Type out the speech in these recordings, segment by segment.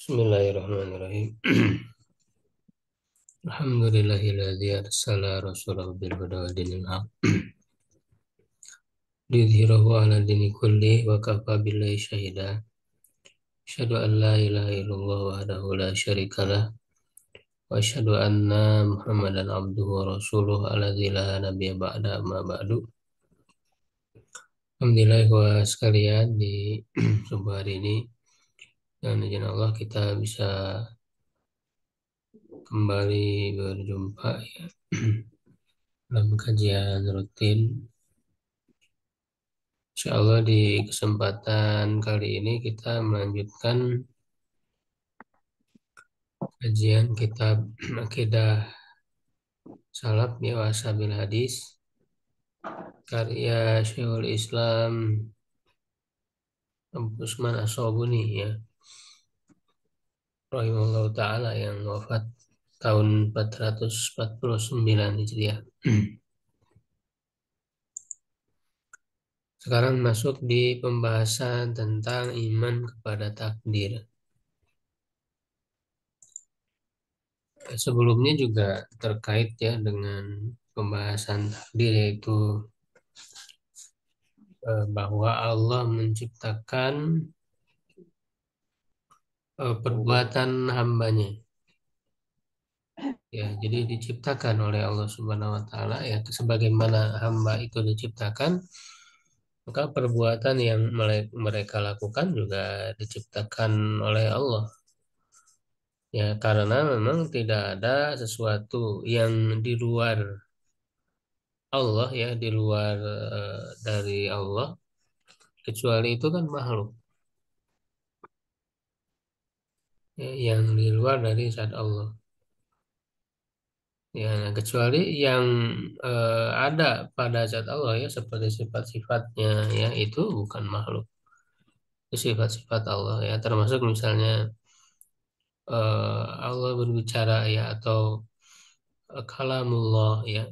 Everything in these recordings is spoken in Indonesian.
Bismillahirrahmanirrahim. Alhamdulillahilladzi arsala rasulahu bil huda wa dinil haq liyudhhirahu 'ala dini kulli wa kafa billahi syahida. Asyhadu an la ilaha illallah wahdahu la syarikalah wa asyhadu anna Muhammadan abduhu wa rasuluhu alladzi la nabiyya ba'da amma ba'du. Alhamdulillah wa sekalian di subuh hari ini dengan izin Allah kita bisa kembali berjumpa ya dalam kajian rutin. Insya Allah di kesempatan kali ini kita melanjutkan kajian kitab Akidah Salaf ya Washabil Hadis karya Syekhul Islam Abu Usman As-Sobuni ya rahimahullah ta'ala yang wafat tahun 449 Hijriah. Sekarang masuk di pembahasan tentang iman kepada takdir. Sebelumnya juga terkait ya dengan pembahasan takdir, yaitu bahwa Allah menciptakan perbuatan hambanya. Ya, jadi diciptakan oleh Allah Subhanahu wa taala ya sebagaimana hamba itu diciptakan, maka perbuatan yang mereka lakukan juga diciptakan oleh Allah. Ya, karena memang tidak ada sesuatu yang di luar Allah ya, di luar dari Allah, kecuali itu kan makhluk. Ya, yang di luar dari zat Allah. Ya, nah, kecuali yang ada pada zat Allah ya seperti sifat-sifatnya ya itu bukan makhluk. Itu sifat-sifat Allah ya termasuk misalnya Allah berbicara ya atau kalamullah ya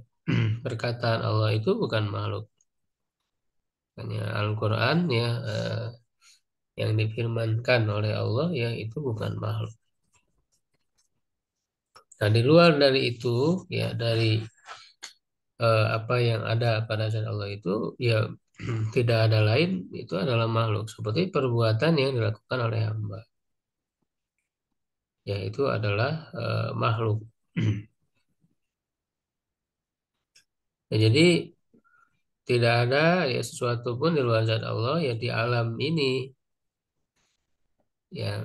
perkataan Allah itu bukan makhluk. Hanya Al-Qur'an ya yang difirmankan oleh Allah ya itu bukan makhluk. Nah, di luar dari itu ya dari apa yang ada pada zat Allah itu ya tidak ada lain, itu adalah makhluk seperti perbuatan yang dilakukan oleh hamba ya itu adalah makhluk. Ya, jadi tidak ada ya sesuatu pun di luar zat Allah ya di alam ini ya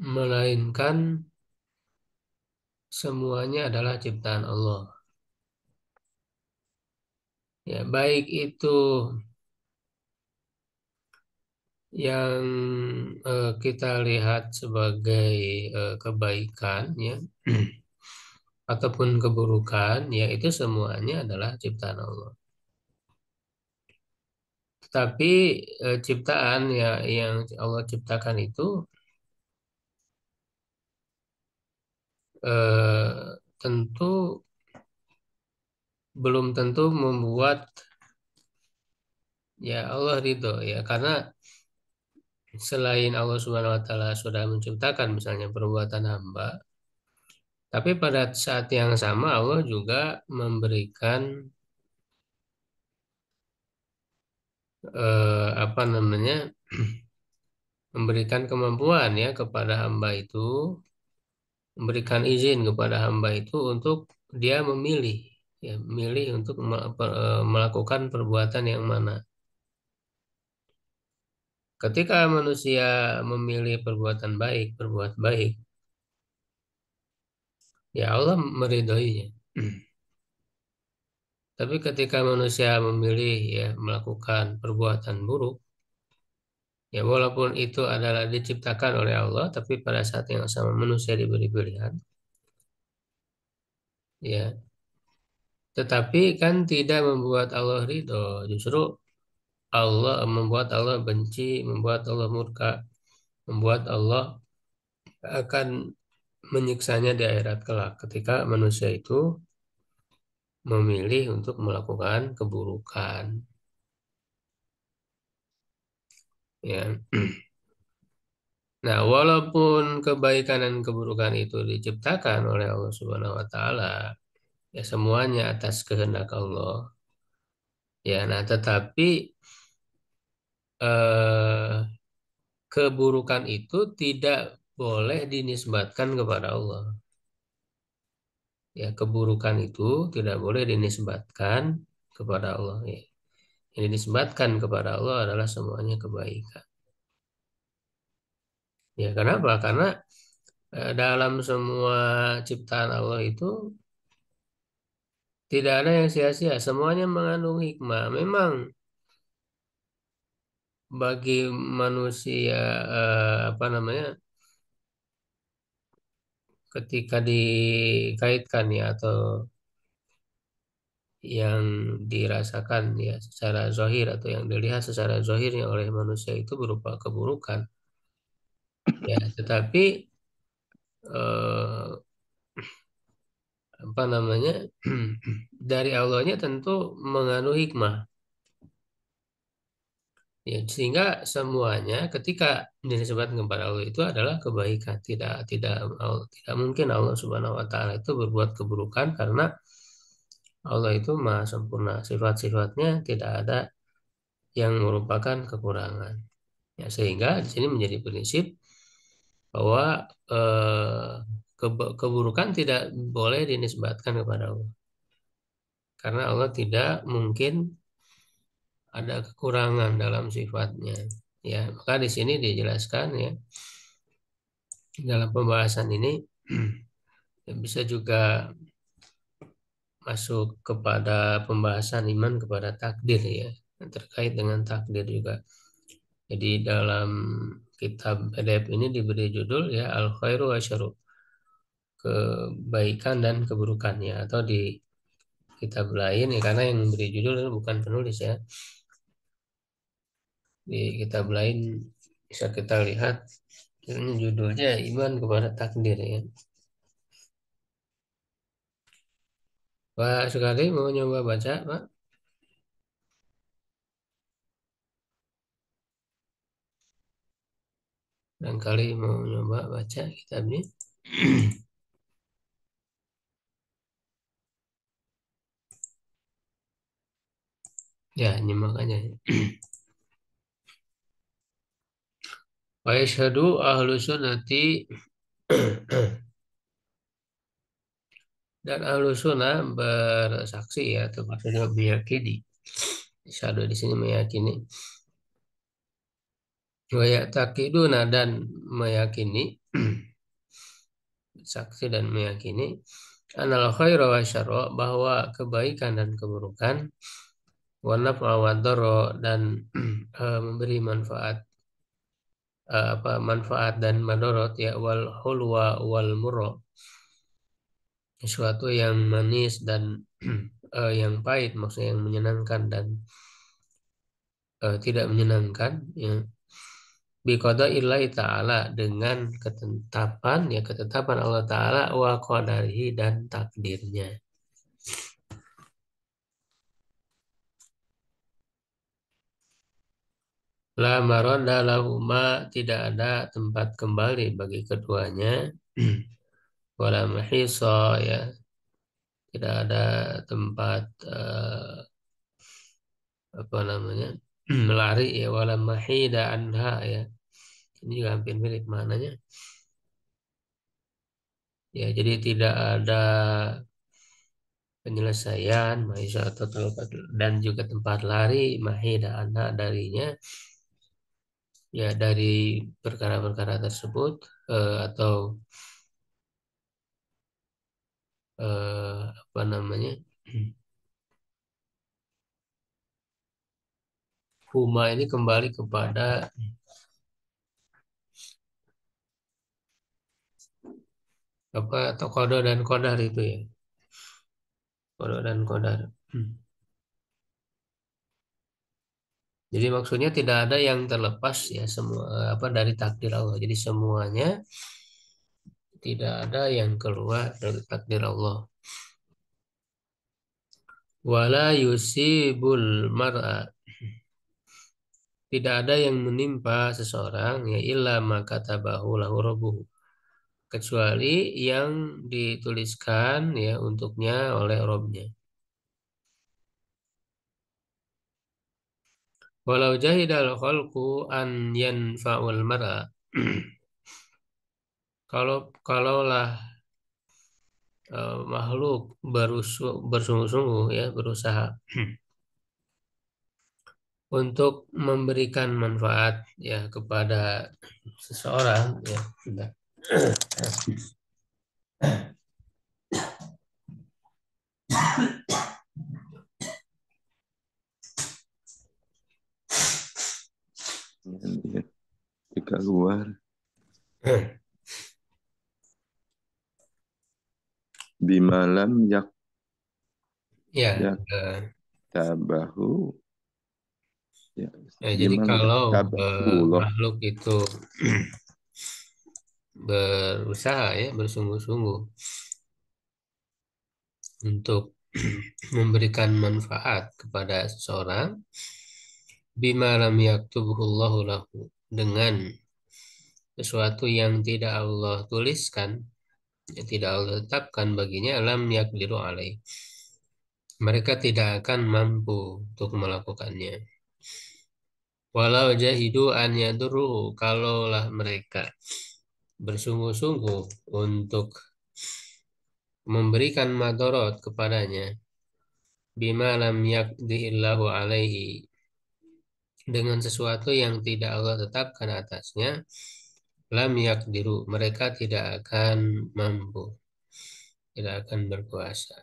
melainkan semuanya adalah ciptaan Allah ya baik itu yang kita lihat sebagai kebaikan ya ataupun keburukan ya itu semuanya adalah ciptaan Allah. Tetapi ciptaan ya yang Allah ciptakan itu tentu belum tentu membuat ya Allah ridho ya karena selain Allah Subhanahu wa taala sudah menciptakan misalnya perbuatan hamba, tapi pada saat yang sama Allah juga memberikan apa namanya memberikan kemampuan ya kepada hamba itu, memberikan izin kepada hamba itu untuk dia memilih ya memilih untuk melakukan perbuatan yang mana. Ketika manusia memilih perbuatan baik, berbuat baik, ya Allah meridhoinya. Tapi ketika manusia memilih ya melakukan perbuatan buruk, ya walaupun itu adalah diciptakan oleh Allah, tapi pada saat yang sama manusia diberi pilihan, ya. Tetapi kan tidak membuat Allah ridho, justru Allah membuat Allah benci, membuat Allah murka, membuat Allah akan menyiksanya di akhirat kelak ketika manusia itu memilih untuk melakukan keburukan. Ya. Nah, walaupun kebaikan dan keburukan itu diciptakan oleh Allah Subhanahu wa taala, ya semuanya atas kehendak Allah. Ya, nah tetapi eh, keburukan itu tidak boleh dinisbatkan kepada Allah. Ya, keburukan itu tidak boleh dinisbatkan kepada Allah. Ya. Yang dinisbatkan kepada Allah adalah semuanya kebaikan. Ya, kenapa? Karena dalam semua ciptaan Allah itu tidak ada yang sia-sia, semuanya mengandung hikmah. Memang bagi manusia apa namanya ketika dikaitkan ya atau yang dirasakan ya secara zahir atau yang dilihat secara zahirnya oleh manusia itu berupa keburukan ya tetapi eh, apa namanya dari Allahnya tentu mengandung hikmah ya sehingga semuanya ketika disebutkan kepada Allah itu adalah kebaikan tidak mungkin Allah Subhanahu Wa Taala itu berbuat keburukan karena Allah itu maha sempurna sifat-sifatnya tidak ada yang merupakan kekurangan. Ya, sehingga di sini menjadi prinsip bahwa keburukan tidak boleh dinisbatkan kepada Allah. Karena Allah tidak mungkin ada kekurangan dalam sifatnya. Ya, maka di sini dijelaskan ya dalam pembahasan ini ya, bisa juga masuk kepada pembahasan iman kepada takdir ya terkait dengan takdir juga. Jadi dalam kitab PDF ini diberi judul ya Al Khairu wa Syarru, kebaikan dan keburukannya atau di kitab lain ya karena yang memberi judul itu bukan penulis ya. Di kitab lain bisa kita lihat ini judulnya Iman kepada Takdir ya. Pak sekali mau nyoba baca Pak? Barangkali mau nyoba baca kitabnya. Ya, nyimak aja. Wa yashhadu ahlu sunnati dan ahlu sunnah bersaksi ya atau maksudnya meyakini. Syahadu di sini meyakini. Wa ya'taqiduna dan meyakini saksi dan meyakini anal khaira wa syarra bahwa kebaikan dan keburukan wa naf'a wa dharra dan memberi manfaat apa manfaat dan madarat ya wal hulwa wal murra sesuatu yang manis dan yang pahit maksudnya yang menyenangkan dan tidak menyenangkan ya biqadaillahi ta'ala dengan ketetapan ya ketetapan Allah Ta'ala wa qadarihi dan takdirnya. La maradda lahuma tidak ada tempat kembali bagi keduanya. Wala mahisa ya tidak ada tempat apa namanya melari ya wala mahida anha ya ini juga hampir mirip maknanya ya jadi tidak ada penyelesaian mahisa atau tempat dan juga tempat lari mahida anha darinya ya dari perkara-perkara tersebut atau apa namanya huma ini kembali kepada apa atau kodo dan kodar itu ya kodo dan kodar. Jadi maksudnya tidak ada yang terlepas ya semua apa dari takdir Allah. Jadi semuanya tidak ada yang keluar dari takdir Allah. Wala yusibul mar'a tidak ada yang menimpa seseorang ya illa ma katabahu lahu rabbuhu, kecuali yang dituliskan ya untuknya oleh Robnya. Walau jahidal khalqu an yanfa'ul mar'a. Kalaulah makhluk bersungguh-sungguh ya berusaha untuk memberikan manfaat ya kepada seseorang ya sudah. Dia keluar bimalam Ya, yak eh, tabahu ya jadi bimalam yak kalau tabahu loh. makhluk itu berusaha ya bersungguh-sungguh untuk memberikan manfaat kepada seseorang, bima lam yaktubullahu lahu, dengan sesuatu yang tidak Allah tuliskan, yang tidak Allah tetapkan baginya, lam yakdiru alaih, mereka tidak akan mampu untuk melakukannya. Walau jahidu an yadurruhu, kalaulah mereka bersungguh-sungguh untuk memberikan madorot kepadanya, bima lam yakdihillahu alaihi, dengan sesuatu yang tidak Allah tetapkan atasnya, lam yakdiru, mereka tidak akan mampu, tidak akan berkuasa.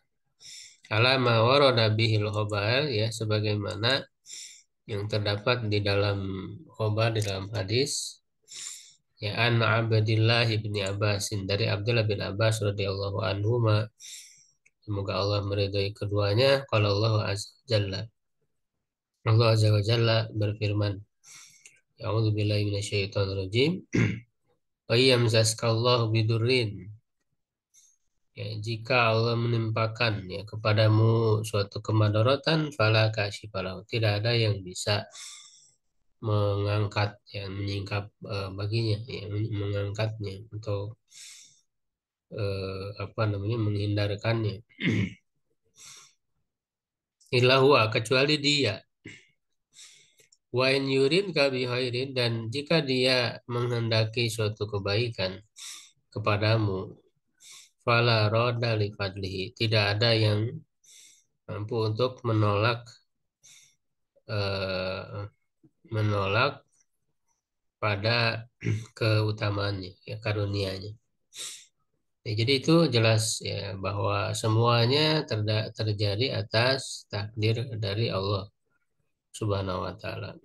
Alama warada bihil khobar, ya sebagaimana yang terdapat di dalam khobar, di dalam hadis, ya an Abdillah bin Abbasin, dari Abdullah bin Abbas radhiyallahu anhu, semoga Allah meridhai keduanya, kalau Allah azza wa jalla, Allah azza wa jalla berfirman, A'udzu billahi minasyaitonir rajim. Wa yamsaskallahu bidurrin. Ya, jika Allah menimpakan ya kepadamu suatu kemadharatan, fala kashifalahu, tidak ada yang bisa mengangkat ya menyingkap baginya ya mengangkatnya atau apa namanya menghindarkannya. Illahu, kecuali dia. Wa in yuridka bi khairin, dan jika dia menghendaki suatu kebaikan kepadamu, fala roda li fadlihi, tidak ada yang mampu untuk eh, menolak pada keutamaannya ya karunia-Nya. Ya, jadi itu jelas ya bahwa semuanya terjadi atas takdir dari Allah Subhanahu wa taala.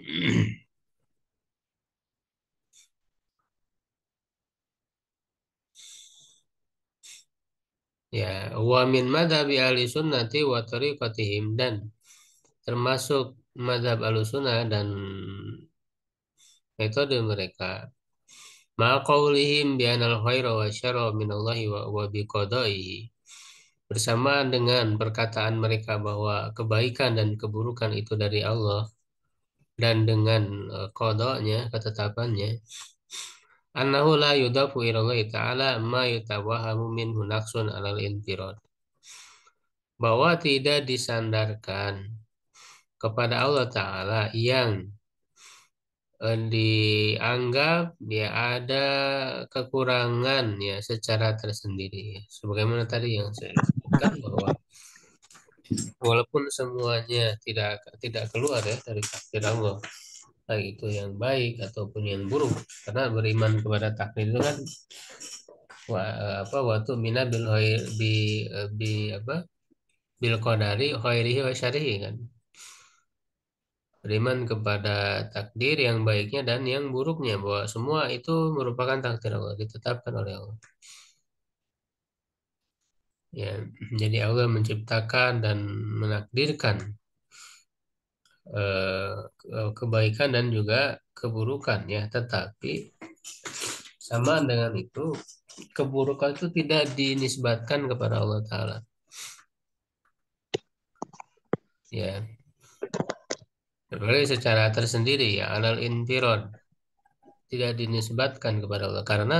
Ya, wa min madhabi ahli sunnati wa tariqatihim, dan termasuk madhab ahlussunnah dan metode mereka, ma qaulihim bi anal khaira wa syarra minallahi wa bi qadaihi, bersamaan dengan perkataan mereka bahwa kebaikan dan keburukan itu dari Allah, dan dengan qadanya, ketetapannya, annahu la yudafu ilallahi ta'ala ma yutawahamu minhu naqsun alal intirad, bahwa tidak disandarkan kepada Allah Ta'ala yang dianggap ya ada kekurangan ya secara tersendiri. Sebagaimana tadi yang saya sebutkan bahwa walaupun semuanya tidak keluar ya dari takdir Allah, baik itu yang baik ataupun yang buruk, karena beriman kepada takdir itu kan apa waktu mina bil khair bi apa bil qadari khairihi wa syarihi kan, beriman kepada takdir yang baiknya dan yang buruknya, bahwa semua itu merupakan takdir Allah, ditetapkan oleh Allah. Ya, jadi Allah menciptakan dan menakdirkan kebaikan dan juga keburukan ya, tetapi sama dengan itu keburukan itu tidak dinisbatkan kepada Allah Ta'ala. Ya, Berarti secara tersendiri ya, alal infirad, tidak dinisbatkan kepada Allah. Karena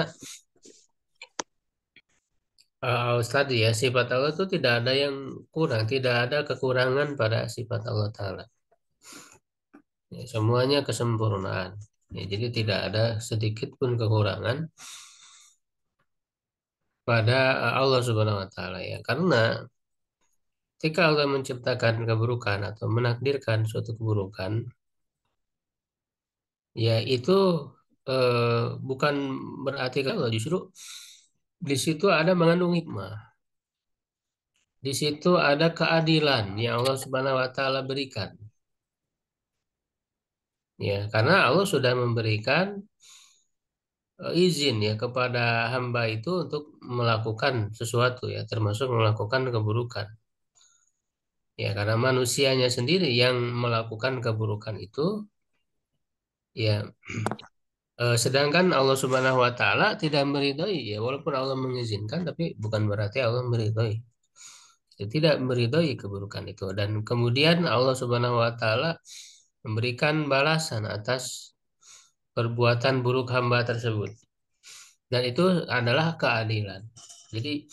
tadi ya, sifat Allah itu tidak ada yang kurang, tidak ada kekurangan pada sifat Allah Ta'ala. Ya, semuanya kesempurnaan. Ya, jadi tidak ada sedikit pun kekurangan pada Allah Subhanahu wa taala ya. Karena ketika Allah menciptakan keburukan atau menakdirkan suatu keburukan, ya itu bukan berarti kalau justru di situ ada mengandung hikmah. Di situ ada keadilan yang Allah Subhanahu wa taala berikan. Ya, karena Allah sudah memberikan izin ya kepada hamba itu untuk melakukan sesuatu ya, termasuk melakukan keburukan. Ya, karena manusianya sendiri yang melakukan keburukan itu, ya, sedangkan Allah Subhanahu wa taala tidak meridhoi ya, walaupun Allah mengizinkan tapi bukan berarti Allah meridhoi. Ya, tidak meridhoi keburukan itu dan kemudian Allah Subhanahu wa taala memberikan balasan atas perbuatan buruk hamba tersebut. Dan itu adalah keadilan. Jadi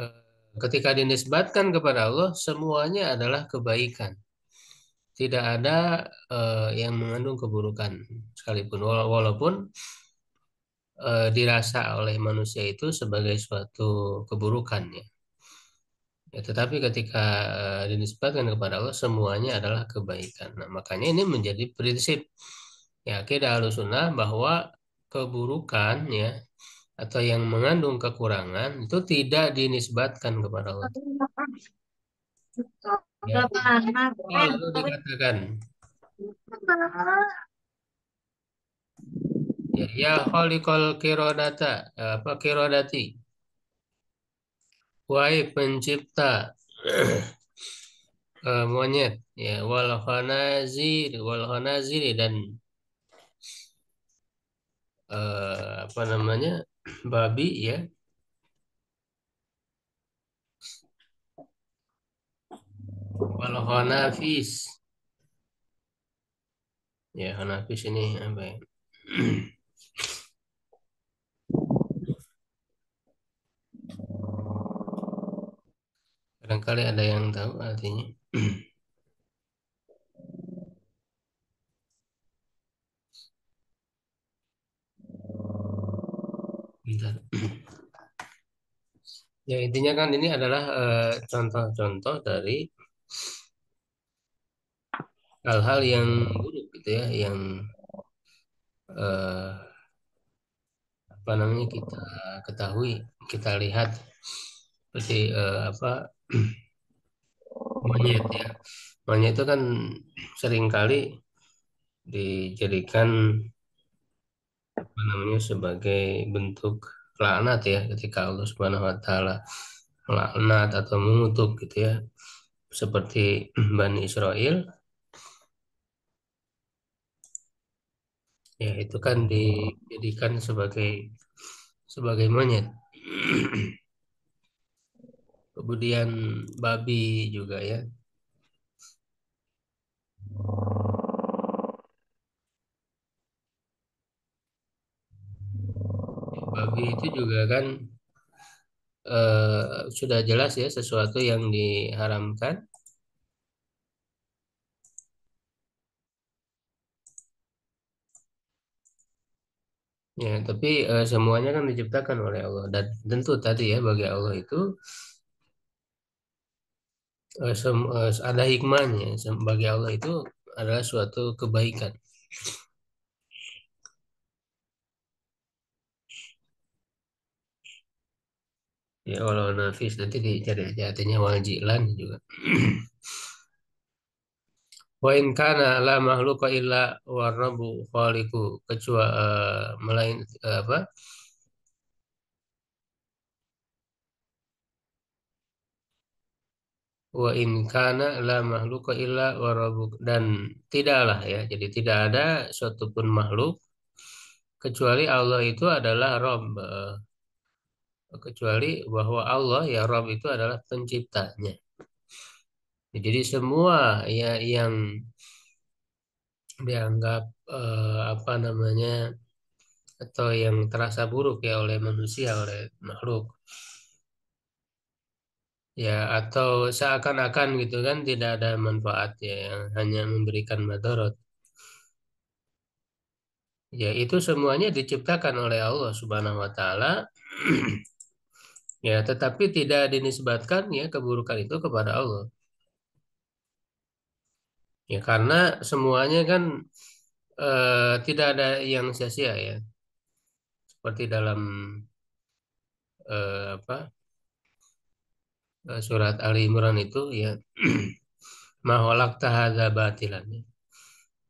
eh, ketika dinisbatkan kepada Allah semuanya adalah kebaikan. Tidak ada yang mengandung keburukan sekalipun walaupun dirasa oleh manusia itu sebagai suatu keburukan ya. Ya, tetapi ketika dinisbatkan kepada Allah semuanya adalah kebaikan. Nah, makanya ini menjadi prinsip ya akidah Ahlussunnah bahwa keburukan ya atau yang mengandung kekurangan itu tidak dinisbatkan kepada Allah. Ya, oh, lalu dikatakan ya, ya kholikol kirodata apa kirodati wahai pencipta monyet ya wal khanazir dan apa namanya babi ya wal khanafis ya khanafis ini apa ya barangkali ada yang tahu artinya. Bentar. Ya intinya kan ini adalah contoh-contoh dari hal-hal yang buruk gitu ya yang eh, apa namanya kita ketahui kita lihat seperti apa monyet ya monyet itu kan seringkali dijadikan apa namanya sebagai bentuk laknat ya ketika Allah Subhanahu Wa Taala melaknat atau mengutuk gitu ya seperti Bani Israel ya itu kan dijadikan sebagai monyet. Kemudian babi juga ya. Babi itu juga kan sudah jelas ya sesuatu yang diharamkan. Ya, tapi semuanya kan diciptakan oleh Allah dan tentu tadi ya bagi Allah itu ada hikmahnya. Bagi Allah itu adalah suatu kebaikan. Ya walau nafis nanti dicari aja artinya wajilan juga. Wa in kana la makhluqa illa warabbu khaliqu kecuali melain apa? Wa in kana la makhluqa illa warabbu dan tidaklah ya. Jadi tidak ada suatu pun makhluk kecuali Allah itu adalah Rabb kecuali bahwa Allah ya Rabb itu adalah penciptanya. Jadi semua ya yang dianggap apa namanya atau yang terasa buruk ya oleh manusia, oleh makhluk ya atau seakan-akan gitu kan tidak ada manfaat ya yang hanya memberikan madarat. Ya itu semuanya diciptakan oleh Allah Subhanahu wa taala. Ya, tetapi tidak dinisbatkan ya keburukan itu kepada Allah. Ya, karena semuanya kan tidak ada yang sia-sia ya. Seperti dalam apa surat Ali Imran itu ya maholak tahadza batilan. Ya.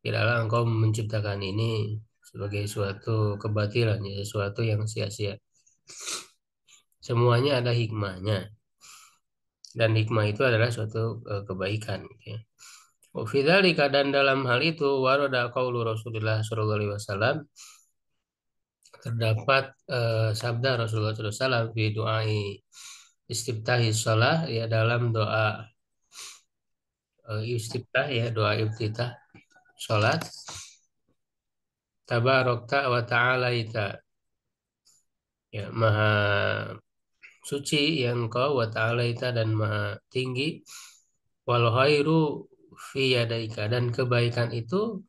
Tidaklah engkau menciptakan ini sebagai suatu kebatilan ya, sesuatu yang sia-sia. Semuanya ada hikmahnya dan hikmah itu adalah suatu kebaikan gitu ya. Wa fi dzalika dan dalam hal itu warada qaulu Rasulullah sallallahu alaihi wasallam terdapat sabda Rasulullah SAW di doa istiftahi shalah ya dalam doa istiftah ya doa iftitah salat tabarokta wa ta'alaita ya maha suci yang kau wa ta'alaita dan maha tinggi wal khairu fi yadaika dan kebaikan itu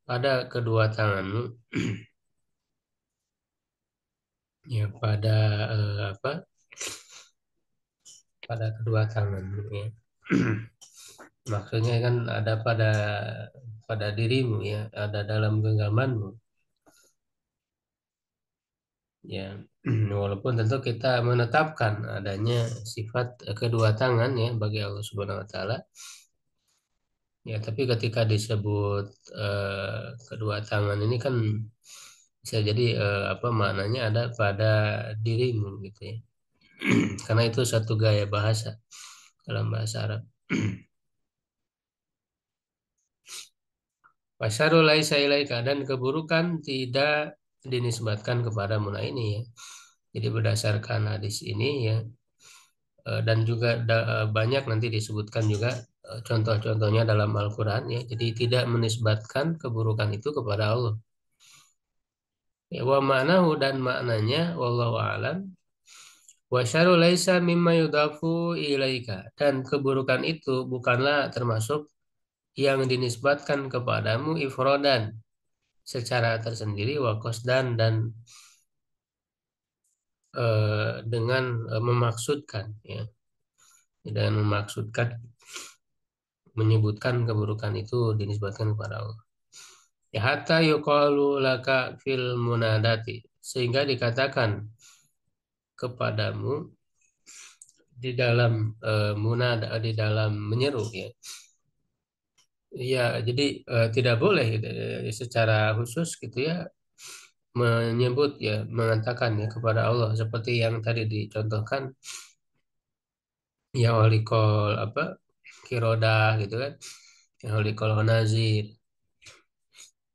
pada kedua tanganmu ya pada apa pada kedua tanganmu ya maksudnya kan ada pada dirimu ya ada dalam genggamanmu ya walaupun tentu kita menetapkan adanya sifat kedua tangan ya bagi Allah Subhanahu wa taala ya tapi ketika disebut kedua tangan ini kan bisa jadi apa maknanya ada pada dirimu gitu ya karena itu satu gaya bahasa dalam bahasa Arab. Wasyarul laisa ilaika dan keburukan tidak dinisbatkan kepada muna ini ya. Jadi berdasarkan hadis ini ya dan juga banyak nanti disebutkan juga contoh-contohnya dalam Al-Qur'an ya. Jadi tidak menisbatkan keburukan itu kepada Allah. Ya, wa ma'nahu dan maknanya wallahu a'lam. Wasyarul laisa mimma yudafu ilaika dan keburukan itu bukanlah termasuk yang dinisbatkan kepadamu ifrodan secara tersendiri wakos dan dengan memaksudkan ya dengan memaksudkan menyebutkan keburukan itu dinisbatkan kepada Allah ya hatta yuqalu laka fil munadati sehingga dikatakan kepadamu di dalam munada di dalam menyeru ya ya jadi tidak boleh gitu, secara khusus gitu ya menyebut ya mengatakan ya kepada Allah seperti yang tadi dicontohkan ya walikol apa kiroda gitu kan ya walikol nazir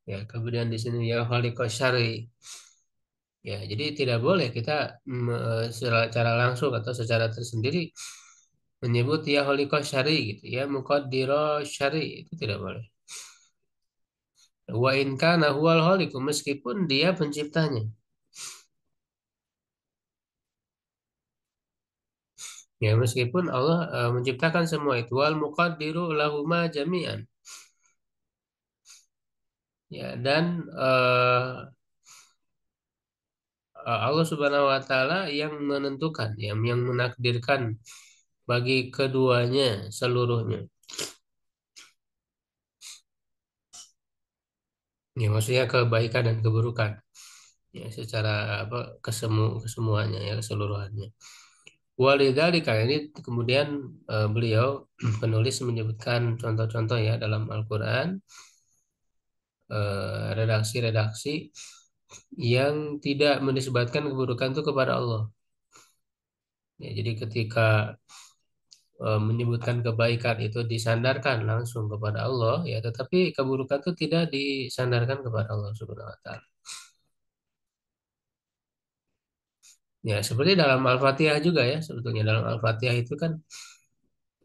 ya kemudian di sini ya walikol syari ya jadi tidak boleh kita secara langsung atau secara tersendiri menyebut ya walikol syari gitu ya muqaddiro syari itu tidak boleh wa in kana huwal khaliqu meskipun dia penciptanya ya meskipun Allah menciptakan semua itu wal muqaddiru lahuma jami'an ya dan Allah Subhanahu wa taala yang menentukan, yang menakdirkan bagi keduanya seluruhnya. Ya, maksudnya kebaikan dan keburukan. Ya, secara apa kesemuanya ya keseluruhannya. Walidzalika ini kemudian beliau penulis menyebutkan contoh-contoh ya dalam Al-Qur'an redaksi-redaksi yang tidak menisbatkan keburukan itu kepada Allah. Ya, jadi ketika menyebutkan kebaikan itu disandarkan langsung kepada Allah ya tetapi keburukan itu tidak disandarkan kepada Allah Subhanahu wa taala. Ya seperti dalam Al-Fatihah juga ya sebetulnya dalam Al-Fatihah itu kan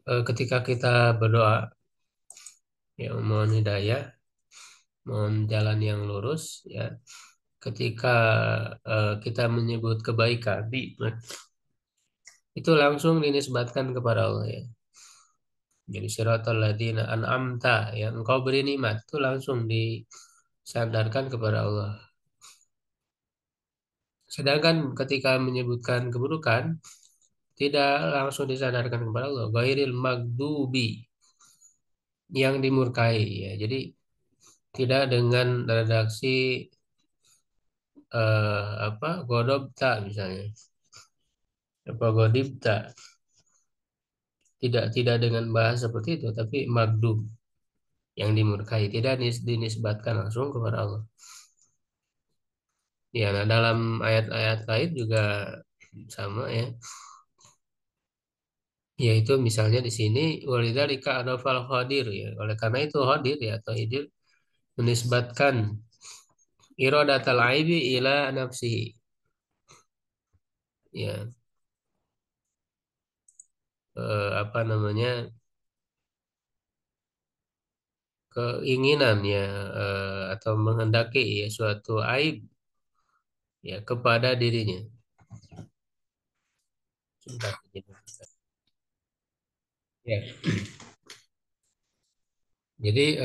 ketika kita berdoa, ya mohon hidayah, mohon jalan yang lurus, ya. Ketika kita menyebut kebaikan, itu langsung dinisbatkan kepada Allah ya. Jadi siratal ladzina an'amta, yang engkau beri nikmat, itu langsung disandarkan kepada Allah. Sedangkan ketika menyebutkan keburukan, tidak langsung disandarkan kepada Allah. Ghairil maghdubi, yang dimurkai ya. Jadi tidak dengan redaksi apa godobta misalnya, apa godibta, tidak dengan bahasa seperti itu, tapi magdub, yang dimurkai, tidak dinisbatkan langsung kepada Allah. Ya, nah dalam ayat-ayat lain juga sama ya. Yaitu misalnya di sini walidzalika adafal qadir ya. Oleh karena itu qadir ya atau idir menisbatkan iradatal aibi ila nafsihi. Ya, apa namanya? Keinginan ya, atau menghendaki ya suatu aib ya kepada dirinya. Sebentar, gitu. Ya. Jadi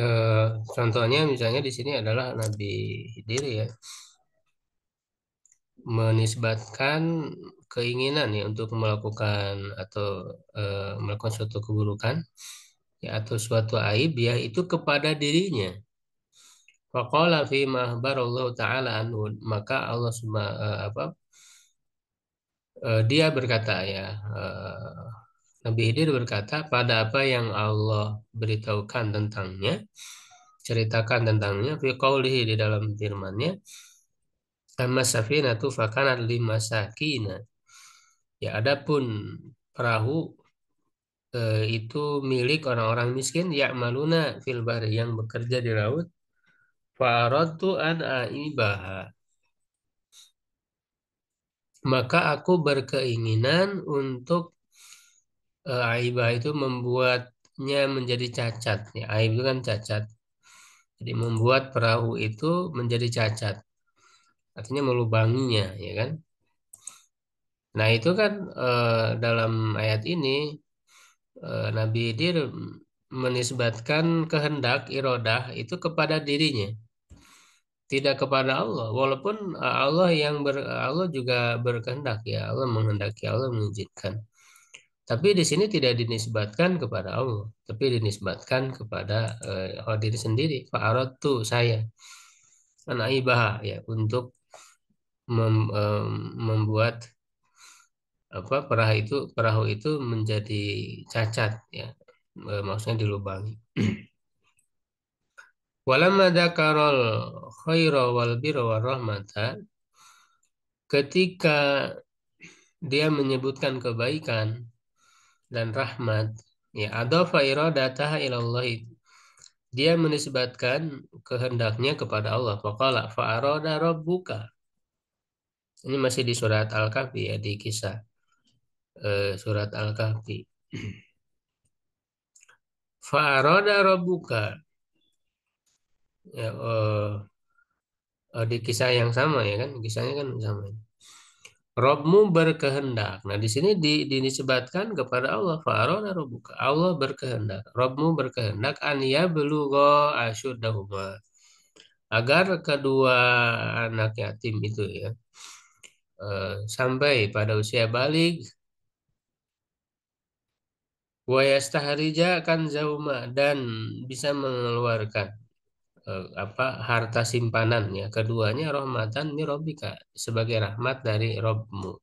contohnya misalnya di sini adalah Nabi Khidir ya, menisbatkan keinginan ya untuk melakukan atau melakukan suatu keburukan ya atau suatu aib ya itu kepada dirinya. Faqala fi mahbarallahu taala anhu, maka Allah apa dia berkata ya, Nabi Khidir berkata pada apa yang Allah beritahukan tentangnya, ceritakan tentangnya fi qaulihi, di dalam firman-Nya, amma safinatu fakanat limasakina. Ya, adapun perahu itu milik orang-orang miskin ya'maluna fil bahri, yang bekerja di laut. Fa'aradtu an aibaha, maka aku berkeinginan untuk aibah itu membuatnya menjadi cacat. Ya, aib itu kan cacat. Jadi membuat perahu itu menjadi cacat. Artinya melubanginya, ya kan? Nah, itu kan dalam ayat ini Nabi Khidir menisbatkan kehendak irodah itu kepada dirinya, tidak kepada Allah. Walaupun Allah juga berkehendak ya, Allah menghendaki, Allah mengizinkan. Tapi di sini tidak dinisbatkan kepada Allah, tapi dinisbatkan kepada diri sendiri. Fa'aradtu, saya anaibah ya, untuk membuat apa perahu itu menjadi cacat ya. Maksudnya dilubangi. Walamma dzakarul khaira wal birra war rahmata, ketika dia menyebutkan kebaikan dan rahmat ya, adhafa iradataha ilallahi, dia menisbatkan kehendaknya kepada Allah. Faqala fa'arada rabbuka. Ini masih di surat Al-Kahfi ya, di kisah surat Al-Kahfi. Fa'arada rabbuka ya, di kisah yang sama ya kan, kisahnya kan sama. Robmu berkehendak. Nah, di sini dinisbatkan kepada Allah. Fa'arada rabbuka. Allah berkehendak. Robmu berkehendak an yablugha asyuddahuma, agar kedua anak yatim itu ya sampai pada usia balik. Wa yastahrija kanzahuma, dan bisa mengeluarkan apa harta simpanannya keduanya, rahmatan min rabbika, sebagai rahmat dari Rabbmu.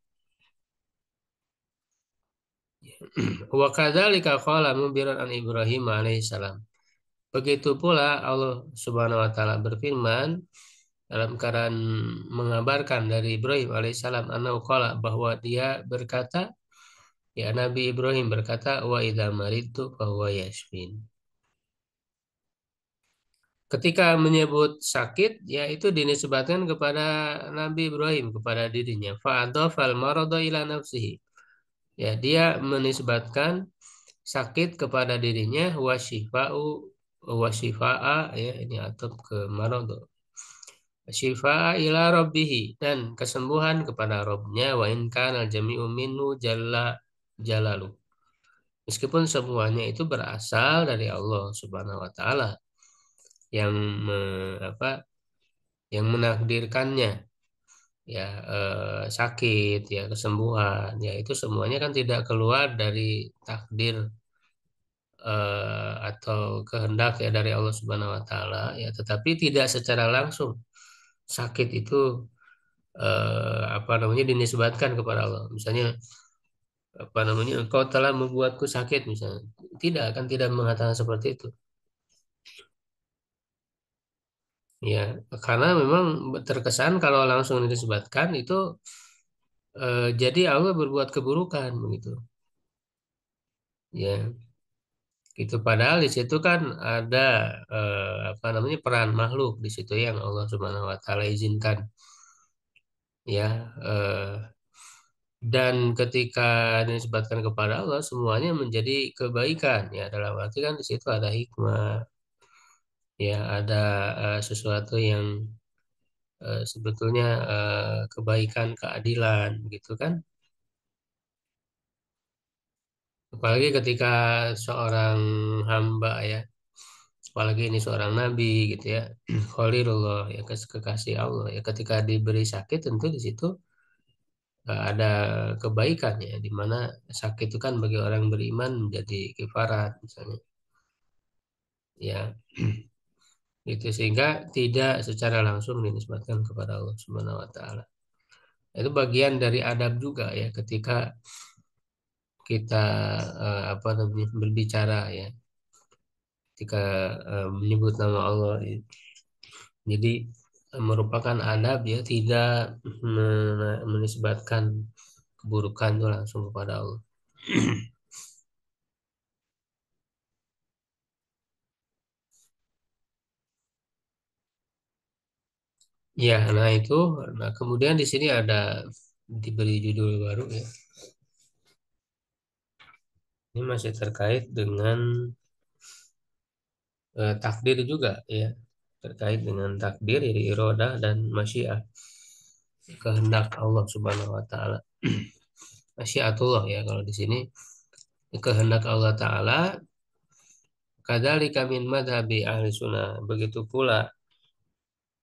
Wa kadzalika qala mubiran an Ibrahim alaihissalam. Begitu pula Allah Subhanahu wa taala berfirman dalam keadaan mengabarkan dari Ibrahim alaihissalam, annahu qala, bahwa dia berkata, ya Nabi Ibrahim berkata, wa idza maridtu fahuwa yashfin. Ketika menyebut sakit, ya itu dinisbatkan kepada Nabi Ibrahim, kepada dirinya. Fa'adhafal marada ila nafsihi. Ya, dia menisbatkan sakit kepada dirinya, wasifaa ya ini atau ke marad, syifa'a ila rabbihi, dan kesembuhan kepada Robnya, wa in kana jami'u minhu jalalu, meskipun semuanya itu berasal dari Allah Subhanahu wa taala yang yang menakdirkannya, ya sakit ya kesembuhan ya itu semuanya kan tidak keluar dari takdir atau kehendak ya dari Allah Subhanahu wa taala ya, tetapi tidak secara langsung sakit itu apa namanya dinisbatkan kepada Allah. Misalnya apa namanya engkau telah membuatku sakit misalnya. Tidak akan tidak mengatakan seperti itu. Ya, karena memang terkesan kalau langsung dinisbatkan itu jadi Allah berbuat keburukan begitu. Ya, gitu. Padahal di situ kan ada apa namanya peran makhluk di situ yang Allah Subhanahu wa taala izinkan. Ya, dan ketika dinisbatkan kepada Allah semuanya menjadi kebaikan ya, dalam arti kan di situ ada hikmah ya, ada sesuatu yang sebetulnya kebaikan keadilan gitu kan, apalagi ketika seorang hamba ya, apalagi ini seorang nabi gitu ya, Khalilullah ya, kekasih Allah ya, ketika diberi sakit tentu di situ ada kebaikan ya, di mana sakit itu kan bagi orang beriman menjadi kifarat misalnya ya, itu sehingga tidak secara langsung dinisbatkan kepada Allah Subhanahu wa taala. Itu bagian dari adab juga ya ketika kita apa namanya berbicara ya, ketika menyebut nama Allah ya. Jadi merupakan adab ya, tidak menisbatkan keburukan itu langsung kepada Allah. Ya, nah itu, nah kemudian di sini ada diberi judul baru ya. Ini masih terkait dengan takdir juga ya, terkait dengan takdir dari irodah dan masyiah, kehendak Allah Subhanahu wa taala. Masyiatullah ya kalau di sini kehendak Allah taala, kadzalika min madhabi ahli sunnah, begitu pula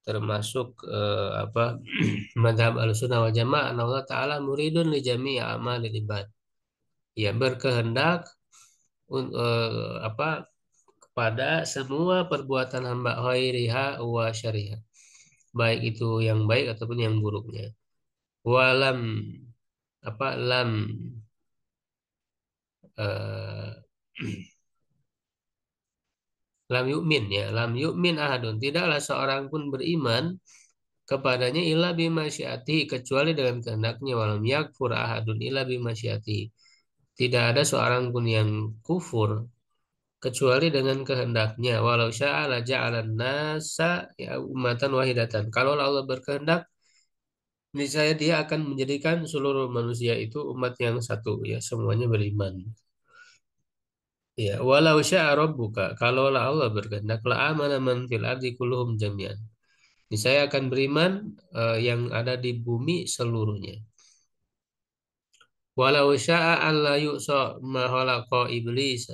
termasuk apa madhab ahli sunnah wal jamaah, Allah taala muridun li jami'i a'malil ibad, ya berkehendak apa pada semua perbuatan hamba, khairiha wa syariha, baik itu yang baik ataupun yang buruknya. Walam apa lam eh, lam yu'min ya, lam yu'min ahadun, tidaklah seorang pun beriman kepadanya illa bimasyiati, kecuali dengan kehendaknya, walam yakfur ahadun illa bimasyiati, tidak ada seorang pun yang kufur kecuali dengan kehendaknya, walau sya'ala ja'alan nasa ya ummatan wahidatan, kalau Allah berkehendak niscaya dia akan menjadikan seluruh manusia itu umat yang satu ya, semuanya beriman. Ya, walau syaa rabbuka, kalaulah Allah berkehendak, la amana man fil ardi kulluhum jami'an. Saya akan beriman yang ada di bumi seluruhnya. Walau syaa an la yu'sa ma khalaqa iblis.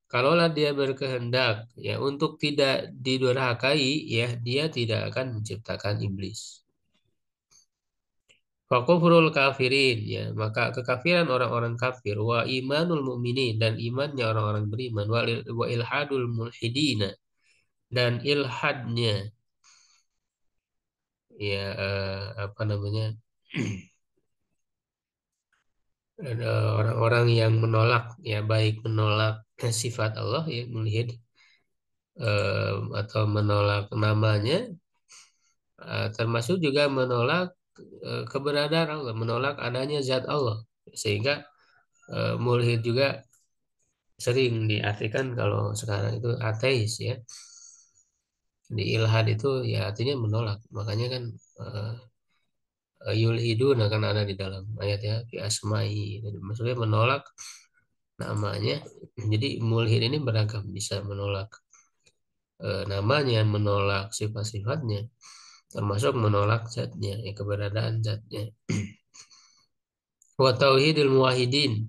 Kalaulah dia berkehendak ya untuk tidak didurhakai ya, dia tidak akan menciptakan iblis. Fakufrul kafirin ya, maka kekafiran orang-orang kafir, wa imanul mu'minin, dan imannya orang-orang beriman, wa ilhadul mulhidina, dan ilhadnya ya apa namanya orang-orang yang menolak ya, baik menolak sifat Allah ya mulhid, atau menolak namanya, termasuk juga menolak keberadaan Allah, menolak adanya zat Allah, sehingga mulhid juga sering diartikan kalau sekarang itu ateis ya. Di ilhad itu ya artinya menolak, makanya kan yulhidun akan ada di dalam ayat ya, fi asma'i, maksudnya menolak namanya. Jadi mulhid ini beragam, bisa menolak namanya, menolak sifat-sifatnya, termasuk menolak zatnya, ya, keberadaan zatnya. Wa tauhidul muwahhidin,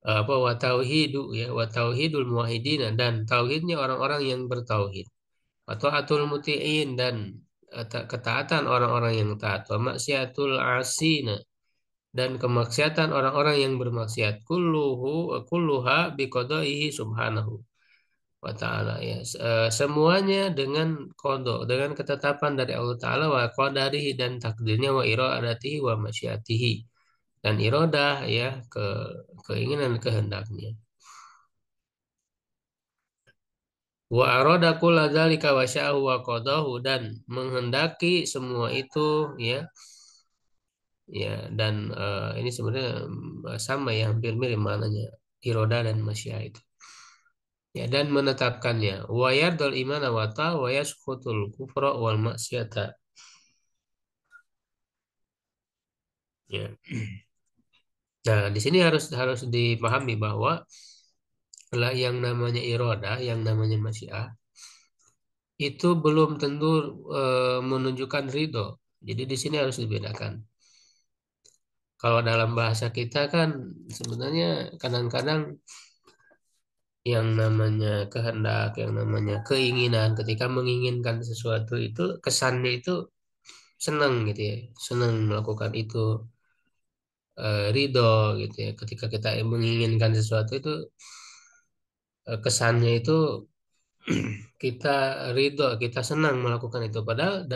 apa wa tauhidu ya, wa tauhidul muwahhidin, dan tauhidnya orang-orang yang bertauhid. Atau atul muti'in, dan ketaatan orang-orang yang taat. Wa maksiatul asina, dan kemaksiatan orang-orang yang bermaksiat. Kulluha biqadaihi subhanahu wa ta'ala, ya. Semuanya dengan qada, dengan ketetapan dari Allah Ta'ala, wa qadarihi, dan takdirnya, wa iradatihi wa masyiatihi, dan iradah, ya, keinginan kehendaknya. Wa arada kulla dzalika wa sya'ahu wa qadahu, dan menghendaki semua itu, ya, ya, dan ini sebenarnya sama ya, hampir mirip maknanya iroda dan masya itu, ya, dan menetapkannya. Wa yardal imana wa ta wa yasqutul kufra wal maksiata, ya. Nah, di sini harus harus dipahami bahwa lah yang namanya iroda, yang namanya masyiah itu belum tentu menunjukkan ridho. Jadi di sini harus dibedakan. Kalau dalam bahasa kita kan sebenarnya kadang-kadang yang namanya kehendak, yang namanya keinginan, ketika menginginkan sesuatu itu kesannya itu senang gitu ya, senang melakukan itu, ridho gitu ya. Ketika kita menginginkan sesuatu itu kesannya itu kita ridho, kita senang melakukan itu. Padahal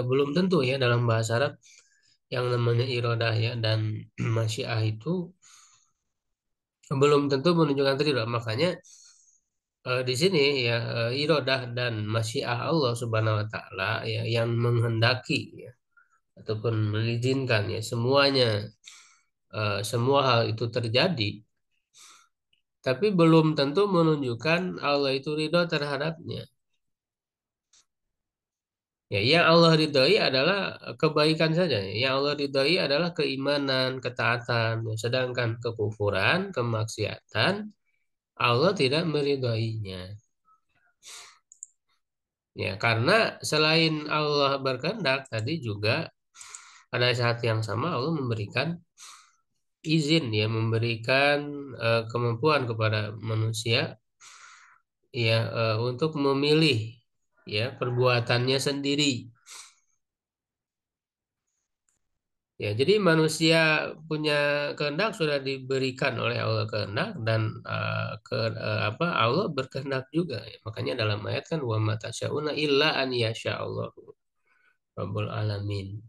belum tentu ya dalam bahasa Arab yang namanya irodah ya dan masyiah itu belum tentu menunjukkan ridho. Makanya di sini ya, irodah dan masyiah Allah Subhanahu wa taala, ya, yang menghendaki ya ataupun mengizinkan ya semuanya, semua hal itu terjadi, tapi belum tentu menunjukkan Allah itu ridho terhadapnya. Ya, yang Allah ridhoi adalah kebaikan saja. Yang Allah ridhoi adalah keimanan, ketaatan. Ya, sedangkan kekufuran, kemaksiatan, Allah tidak meridhoinya. Ya, karena selain Allah berkehendak, tadi juga pada saat yang sama Allah memberikan izin, ya, memberikan kemampuan kepada manusia, ya, untuk memilih ya perbuatannya sendiri. Ya, jadi manusia punya kehendak sudah diberikan oleh Allah kehendak, dan apa, Allah berkehendak juga. Ya, makanya dalam ayat kan wa ma tasyauna illa an yasha Allah Rabbul alamin.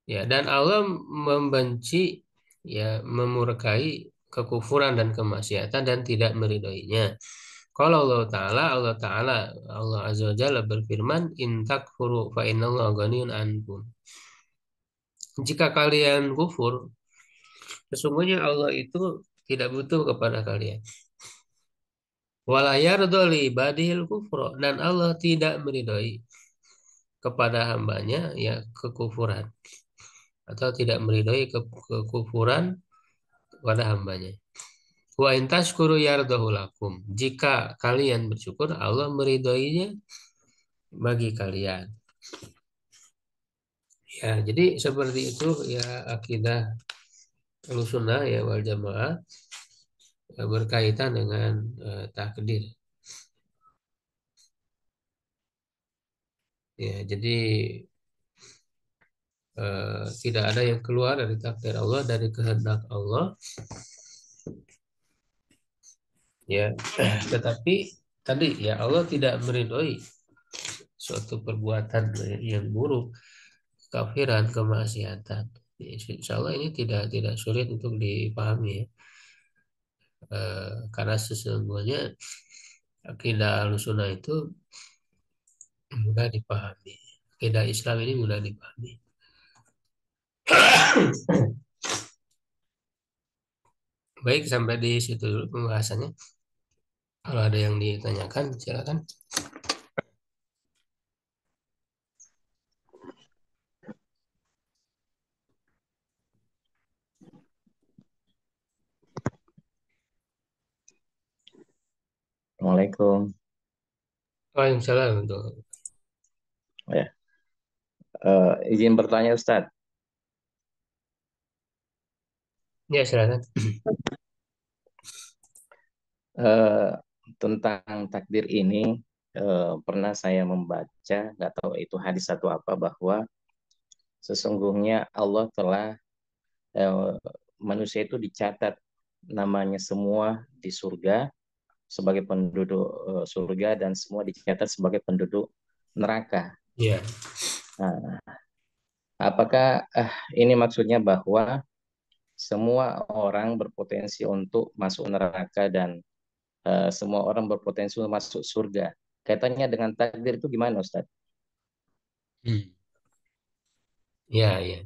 Ya, dan Allah membenci, ya, memurkai kekufuran dan kemaksiatan dan tidak meridhoinya. Kalau Allah Azza wa Jalla berfirman, in takfuru fa innallaha ghaniyun ankum. Jika kalian kufur, sesungguhnya Allah itu tidak butuh kepada kalian. Wala yardha li ibadihil kufra, dan Allah tidak meridhoi kepada hambanya ya kekufuran, atau tidak meridhoi kekufuran pada hambanya. Wa in tashkuru yardahu lakum. Jika kalian bersyukur, Allah meridhoinya bagi kalian. Ya, jadi seperti itu ya akidah Ahlussunnah ya wal Jamaah, ya, berkaitan dengan takdir. Ya, jadi tidak ada yang keluar dari takdir Allah, dari kehendak Allah, ya. Tetapi tadi ya Allah tidak meridhoi suatu perbuatan yang buruk, kafiran, kemaksiatan. Ya, insya Allah ini tidak sulit untuk dipahami ya. Karena sesungguhnya akidah Ahlussunnah itu mudah dipahami. Akidah Islam ini mudah dipahami. Baik, sampai di situ dulu pembahasannya. Kalau ada yang ditanyakan, silakan. Assalamualaikum. Waalaikumsalam untuk Ya, izin bertanya Ustadz. ya silakan. Eh, Tentang takdir ini pernah saya membaca, nggak tahu itu hadis atau apa, bahwa sesungguhnya Allah telah eh, manusia itu dicatat namanya semua di surga sebagai penduduk surga, dan semua dicatat sebagai penduduk neraka. Ya. Nah, apakah ini maksudnya bahwa semua orang berpotensi untuk masuk neraka dan semua orang berpotensi untuk masuk surga? Kaitannya dengan takdir itu gimana, Ustaz? Hmm. Ya, ya.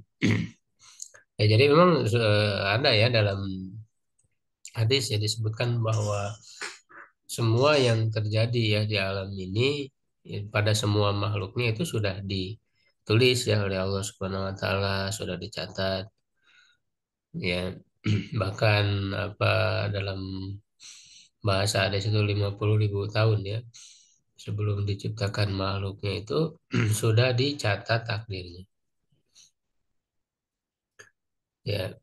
Ya, jadi memang ada ya dalam hadis ya disebutkan bahwa semua yang terjadi ya di alam ini ya, pada semua makhluknya itu sudah ditulis ya oleh Allah Subhanahu wa taala, sudah dicatat ya. Bahkan apa dalam bahasa ada itu 50.000 tahun ya sebelum diciptakan makhluknya itu sudah dicatat takdirnya. Ya,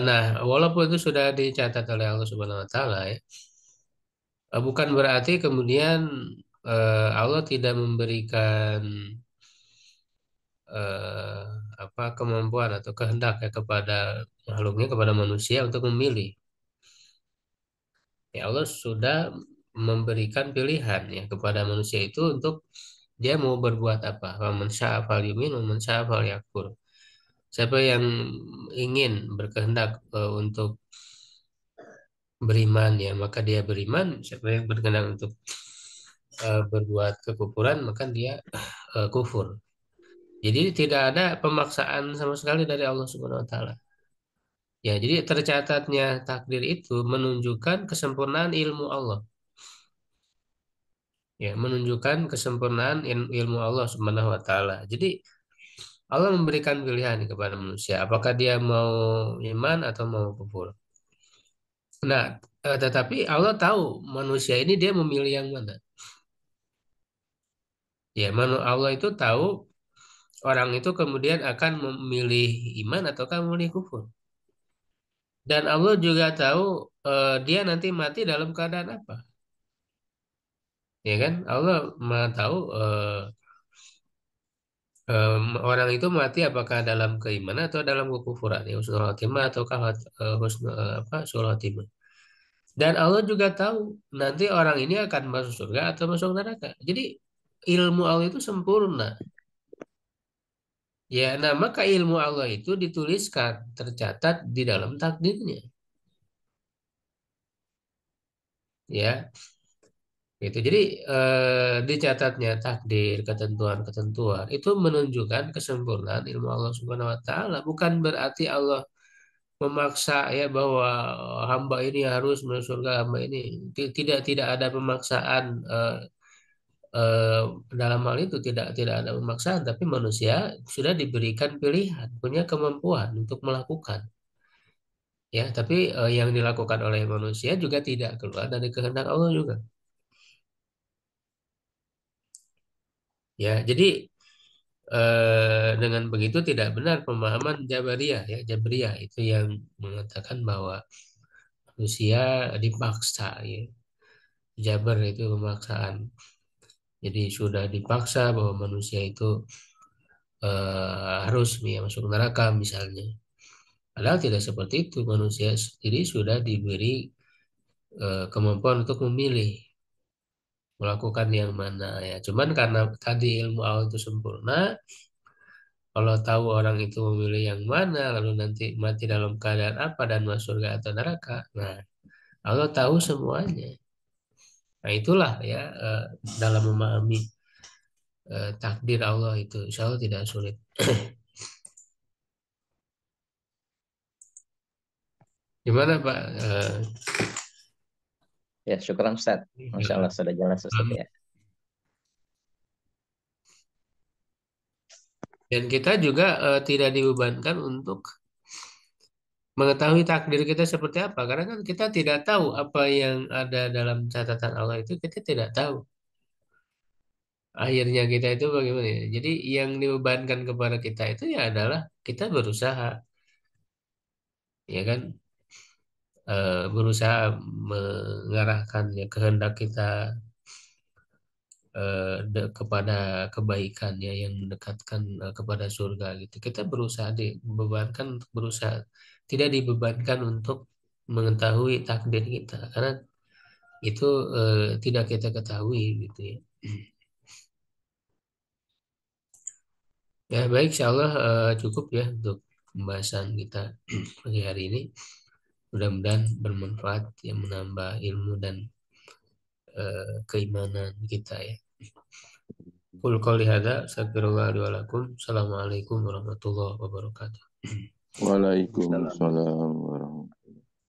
nah walaupun itu sudah dicatat oleh Allah Subhanahu Wa Taala ya, bukan berarti kemudian Allah tidak memberikan eh, apa kemampuan atau kehendak ya kepada makhluknya kepada manusia untuk memilih. Ya Allah sudah memberikan pilihan ya kepada manusia itu untuk dia mau berbuat apa. Faman syaa'a falyu'min, wa man syaa'a falyakfur. Siapa yang ingin berkehendak untuk beriman ya maka dia beriman, siapa yang berkenan untuk berbuat kekufuran maka dia kufur. Jadi tidak ada pemaksaan sama sekali dari Allah Subhanahu wa taala. Ya, jadi tercatatnya takdir itu menunjukkan kesempurnaan ilmu Allah. Ya, menunjukkan kesempurnaan ilmu Allah Subhanahu wa taala. Jadi Allah memberikan pilihan kepada manusia apakah dia mau iman atau mau kufur. Nah, tetapi Allah tahu manusia ini dia memilih yang mana. Ya, Allah itu tahu orang itu kemudian akan memilih iman ataukah memilih kufur. Dan Allah juga tahu dia nanti mati dalam keadaan apa. Ya kan? Allah tahu orang itu mati apakah dalam keimanan atau dalam kekufuran. Ya, husnul khotimah ataukah apa, suul khotimah. Dan Allah juga tahu nanti orang ini akan masuk surga atau masuk neraka. Jadi ilmu Allah itu sempurna. Ya, nah maka ilmu Allah itu dituliskan, tercatat di dalam takdirnya. Ya, gitu. Jadi dicatatnya takdir, ketentuan-ketentuan itu menunjukkan kesempurnaan ilmu Allah Subhanahu Wa Taala. Bukan berarti Allah memaksa ya bahwa hamba ini harus masuk surga, hamba ini tidak ada pemaksaan eh, dalam hal itu tidak ada pemaksaan, tapi manusia sudah diberikan pilihan, punya kemampuan untuk melakukan. Ya, tapi yang dilakukan oleh manusia juga tidak keluar dari kehendak Allah juga. Ya, jadi dengan begitu tidak benar pemahaman Jabariyah ya. Jabariyah itu yang mengatakan bahwa manusia dipaksa ya. Jabar itu pemaksaan. Jadi sudah dipaksa bahwa manusia itu harus ya, masuk neraka misalnya. Padahal tidak seperti itu. Manusia sendiri sudah diberi kemampuan untuk memilih melakukan yang mana ya. Cuman karena tadi ilmu Allah itu sempurna, kalau tahu orang itu memilih yang mana, lalu nanti mati dalam keadaan apa dan masuk surga atau neraka. Nah, Allah tahu semuanya. Nah, itulah ya dalam memahami takdir Allah itu, insya Allah tidak sulit. Gimana Pak? Ya, syukuran Ustaz. Masya Allah, sudah jelas Ustaz ya. Dan kita juga tidak dibebankan untuk mengetahui takdir kita seperti apa. Karena kan kita tidak tahu apa yang ada dalam catatan Allah itu kita tidak tahu. Akhirnya kita itu bagaimana ya? Jadi yang dibebankan kepada kita itu ya adalah kita berusaha, ya kan? Berusaha mengarahkan ya kehendak kita kepada kebaikan ya yang mendekatkan kepada surga gitu. Kita berusaha dibebankan untuk berusaha, tidak dibebankan untuk mengetahui takdir kita karena itu tidak kita ketahui gitu ya. Ya baik, insya Allah cukup ya untuk pembahasan kita pagi hari ini. Mudah-mudahan bermanfaat yang menambah ilmu dan keimanan kita ya. Qul qouli hadza astaghfirullah li wa lakum. Assalamualaikum warahmatullahi wabarakatuh. Waalaikumsalam warahmatullahi